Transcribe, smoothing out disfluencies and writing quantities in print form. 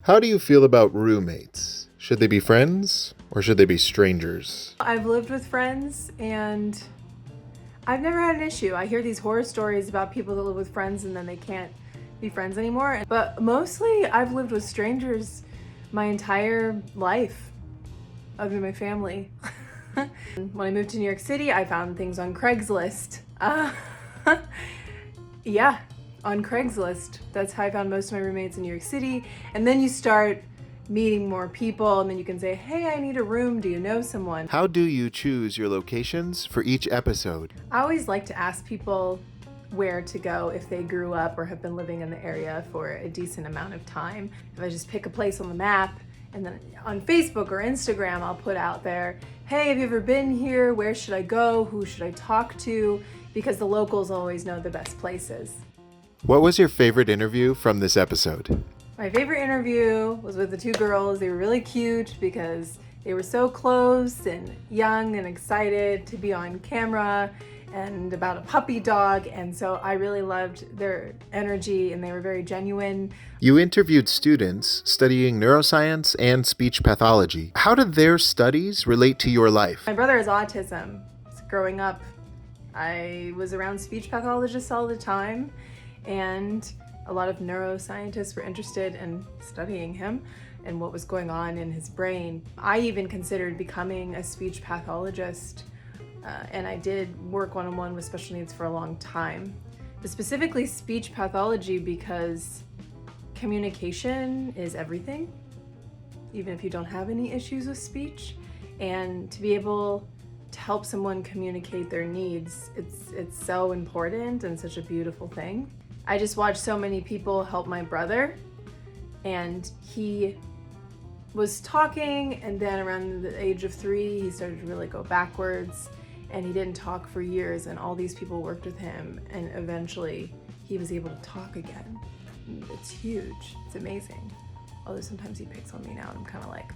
How do you feel about roommates? Should they be friends or should they be strangers? I've lived with friends and I've never had an issue. I hear these horror stories about people that live with friends and then they can't be friends anymore. But mostly I've lived with strangers my entire life, other than my family. When I moved to New York City, I found things on Craigslist. Yeah, on Craigslist. That's how I found most of my roommates in New York City. And then you start meeting more people and then you can say, hey, I need a room. Do you know someone? How do you choose your locations for each episode? I always like to ask people where to go if they grew up or have been living in the area for a decent amount of time. If I just pick a place on the map and then on Facebook or Instagram, I'll put out there, hey, have you ever been here? Where should I go? Who should I talk to? Because the locals always know the best places. What was your favorite interview from this episode? My favorite interview was with the two girls. They were really cute because they were so close and young and excited to be on camera and about a puppy dog. And so I really loved their energy and they were very genuine. You interviewed students studying neuroscience and speech pathology. How did their studies relate to your life? My brother has autism. Growing up, I was around speech pathologists all the time, and a lot of neuroscientists were interested in studying him and what was going on in his brain. I even considered becoming a speech pathologist, and I did work one-on-one with special needs for a long time. But specifically speech pathology because communication is everything, even if you don't have any issues with speech. And to be able to help someone communicate their needs, it's so important and such a beautiful thing. I just watched so many people help my brother, and he was talking, and then around the age of 3, he started to really go backwards, and he didn't talk for years, and all these people worked with him, and eventually he was able to talk again. It's huge. It's amazing. Although sometimes he picks on me now, and I'm kind of like,